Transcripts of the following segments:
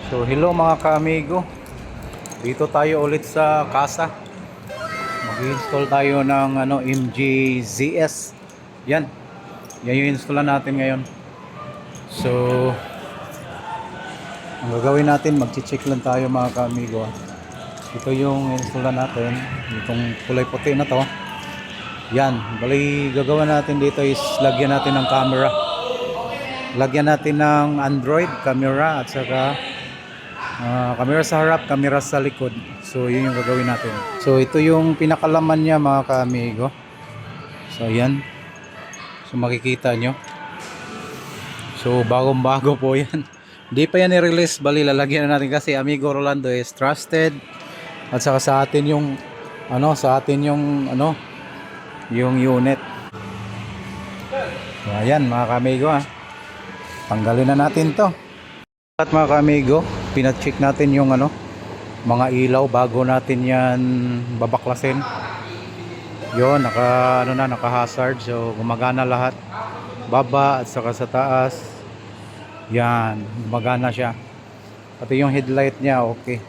So hello mga ka-amigo. Dito tayo ulit sa casa. Mag-install tayo ng MGZS. Yan. Yan yung installan natin ngayon. So ang gagawin natin, mag-check lang tayo mga ka-amigo. Ito yung installan natin. Itong kulay puti na to. Yan. Bali gagawin natin dito is lagyan natin ng camera. Lagyan natin ng Android camera at saka camera sa harap, camera sa likod. So yun yung gagawin natin. So ito yung pinakalaman niya mga ka-amigo. So yan. So makikita nyo. So bagong bago po yan. Hindi pa yan i-release. Bali lalagyan na natin kasi Amigo Rolando is trusted. At saka sa atin yung yung unit. So ayan mga ka-amigo tanggalin na natin to. At mga ka-amigo, pina-check natin yung mga ilaw bago natin yan babaklasin. Yon, naka-hazard. So gumagana lahat. Baba at saka sa taas. Yan, gumagana siya. Pati yung headlight niya, okay.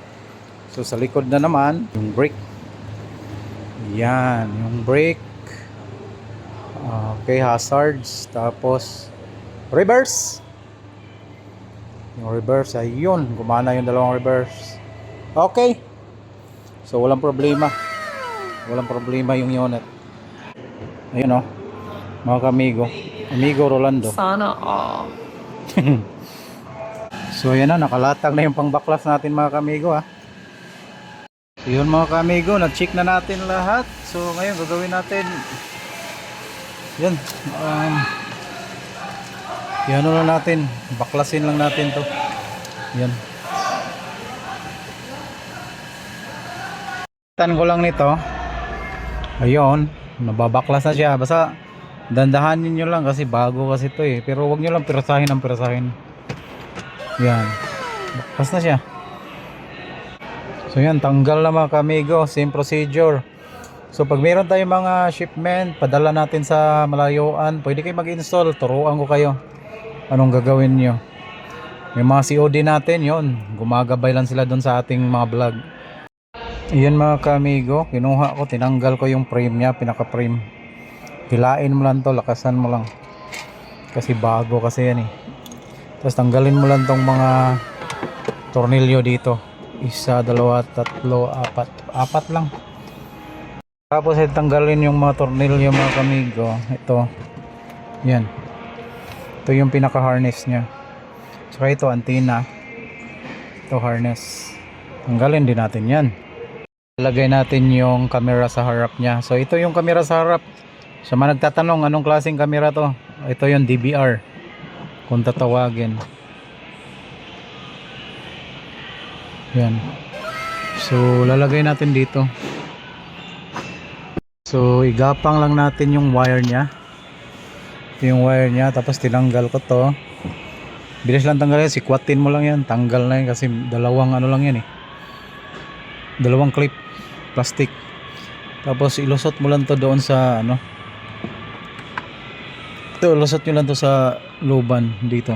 So sa likod na naman, yung brake. Yan, yung brake. Okay, hazards. Tapos reverse. Yung reverse, ayun, gumana yung dalawang reverse. Okay. So walang problema. Walang problema yung unit. Ayun mga ka-amigo. Amigo Rolando. Sana all. So ayan na, nakalatag na yung pangbaklas natin mga ka-amigo So yun mga ka-amigo, na-check na natin lahat. So ngayon gagawin natin yan. Yan lang natin, baklasin lang natin to. Yan. Tan ko lang nito. Ayun, nababaklas na siya. Basta dandahanin nyo lang kasi bago kasi to pero wag nyo lang pirasahin ng pirasahin. Yan. Baklas na siya. So yan, tanggal na mga ka-amigo. Same procedure. So pag meron tayong mga shipment, padala natin sa malayuan, pwede kayo mag-install. Turuan ko kayo anong gagawin nyo. Yung mga COD natin, yon gumagabay lang sila doon sa ating mga vlog. Iyan mga ka-amigo, kinuha ko, tinanggal ko yung frame nya, pinaka frame. Hilain mo lang to, lakasan mo lang kasi bago kasi yan Tapos tanggalin mo lang tong mga tornilyo dito. Isa, dalawa, tatlo, apat lang. Tapos tanggalin yung mga tornilyo mga ka-amigo. Ito, yan. Ito yung pinaka harness nya. Saka ito antenna. Ito harness. Tanggalin din natin yan. Ilagay natin yung camera sa harap nya. So ito yung camera sa harap. Sa mga nagtatanong anong klaseng camera to, ito yung DVR kung tatawagin. Yan. So lalagay natin dito. So igapang lang natin yung wire nya. Yung wire nya, tapos tinanggal ko to. Bilis lang tanggalin, sikwatin mo lang yan, tanggal na yan kasi dalawang lang yan dalawang clip plastic. Tapos ilusot mo lang to doon sa ilusot nyo lang to sa luban dito.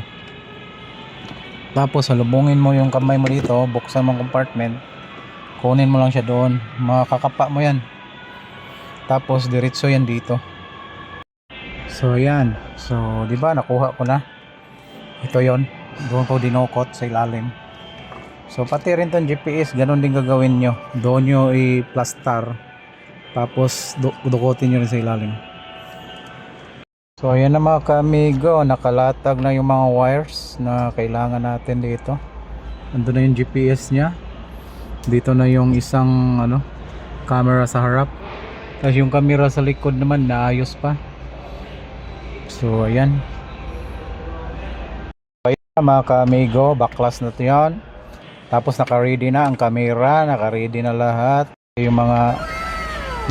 Tapos salubungin mo yung kamay mo dito, buksan mo ang compartment, kunin mo lang siya doon, makakapa mo yan. Tapos diretso yan dito. So ayan. So di ba nakuha ko na. Ito 'yon. Doon ko dinukot sa ilalim. So pati rin tong GPS, ganun din gagawin nyo. Doon nyo i-plaster. Tapos dukutin nyo rin sa ilalim. So ayan na mga ka-amigo, nakalatag na yung mga wires na kailangan natin dito. Andun na yung GPS nya. Dito na yung isang camera sa harap. Tapos yung camera sa likod naman naayos pa. So ayan. Ayan mga ka-amigo, baklas na ito yan. Tapos naka-ready na ang camera, naka-ready na lahat. Yung mga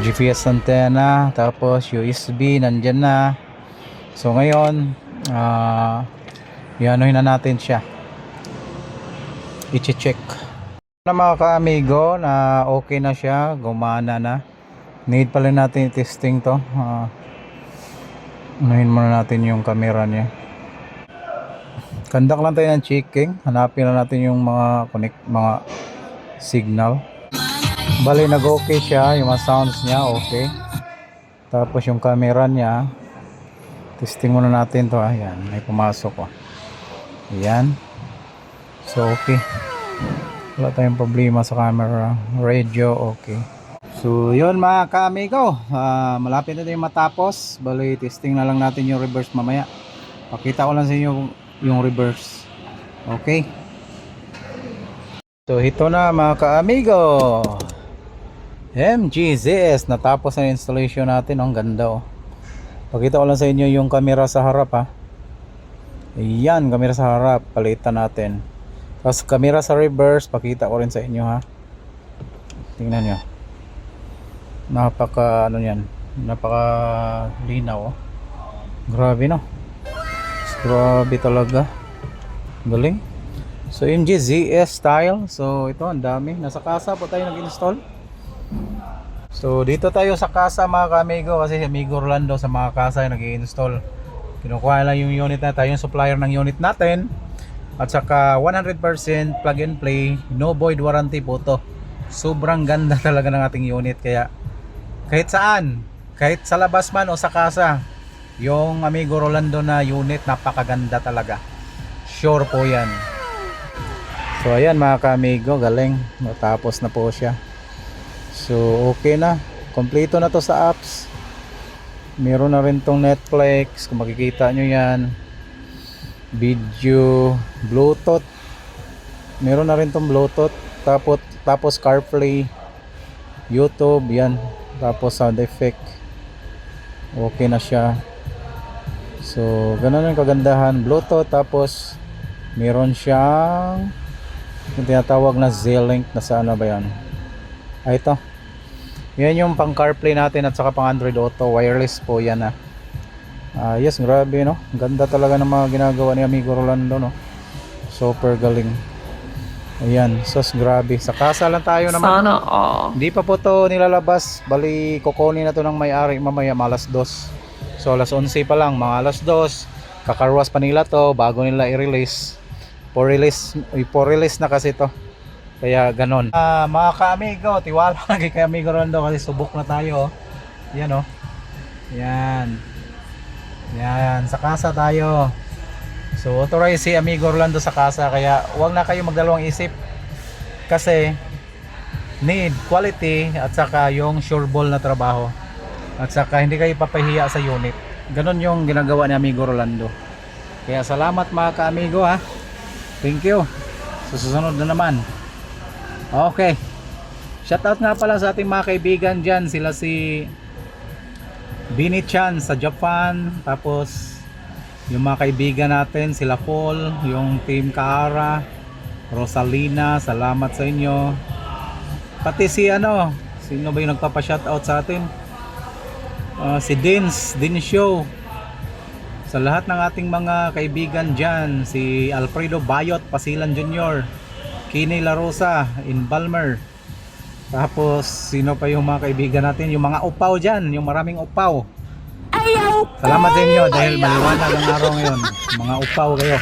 GPS antenna, tapos USB nandyan na. So ngayon ianuhin na natin siya, i-check na mga ka-amigo na okay na siya, gumana na. Need pala natin i-testing to. Unahin muna natin yung camera niya. Kandak lang tayo ng checking. Hanapin na natin yung mga connect, mga signal. Bali nag-okay siya, yung mga sounds niya okay. Tapos yung camera niya, testing muna natin to. Ayan, may pumasok ko. Ayan. So okay. Wala tayong problema sa camera. Radio okay. So yun mga ka-amigo, malapit na tayong matapos. Bali testing na lang natin yung reverse mamaya. Pakita ko lang sa inyo yung reverse. Okay. So ito na mga ka-amigo, MGZS, natapos na installation natin. Ang ganda oh. Pakita ko lang sa inyo yung camera sa harap ha. Ayan, camera sa harap, palitan natin. Tapos camera sa reverse, pakita ko rin sa inyo ha. Tingnan nyo. Napaka ano yan, napaka linaw oh. Grabe no. Grabe talaga. Galing. So MGZS style. So ito ang dami. Nasa casa po tayo nag-install. So dito tayo sa casa mga ka-amigo, kasi si Amigo Rolando sa mga casa yung nag-i-install. Kinukuha lang yung unit na tayo, yung supplier ng unit natin. At saka 100% plug and play, no void warranty po to. Sobrang ganda talaga ng ating unit, kaya kahit saan, kahit sa labas man o sa casa, yung Amigo Rolando na unit napakaganda talaga. Sure po yan. So ayan mga ka-amigo, galing, natapos na po siya. So okay na, kompleto na to sa apps. Meron na rin tong Netflix, kung makikita nyo yan. Video, Bluetooth, meron na rin tong Bluetooth. Tapos CarPlay, YouTube, yan. Tapos sound effect, okay na siya. So ganun ang kagandahan, Bluetooth. Tapos meron siyang yung tinatawag na Z-Link, na sa ano ba yan? Ito, yan yung pang CarPlay natin at saka pang Android Auto, wireless po yan ah. Yes, grabe no, ganda talaga ng mga ginagawa ni Amigo Rolando no, super galing. Ayan, sos grabe. Sa casa lang tayo naman. Sana all. Hindi pa po to nilalabas. Bali, kukunin na to ng may-ari mamaya alas 2. So alas 11 pa lang, mga alas 2. Kakarwas pa nila to bago nila i-release. Po-release na kasi to. Kaya ganon. Mga ka-amigo, tiwala lagi kay Amigo Rolando kasi subok na tayo. Yan oh. Yan. Yan, sa casa tayo. So authorize si Amigo Rolando sa casa, kaya huwag na kayo magdalawang isip, kasi need quality at saka yung sureball na trabaho, at saka hindi kayo papahiya sa unit. Ganon yung ginagawa ni Amigo Rolando. Kaya salamat mga ka-amigo ha. Thank you. Susunod na naman. Okay. Shoutout nga pala sa ating mga kaibigan dyan. Sila si Bini Chan sa Japan. Tapos yung mga kaibigan natin, sila Paul, yung team Kaara, Rosalina, salamat sa inyo. Pati si ano, sino ba yung nagpapa-shoutout sa atin? Si Din Show. Sa lahat ng ating mga kaibigan dyan, si Alfredo Bayot Pasilan Jr., Kini La Rosa in Balmer. Tapos sino pa yung mga kaibigan natin, yung mga upaw dyan, yung maraming upaw. Salamat sa inyo dahil maliwanag ang araw ngayon. Mga upaw kayo.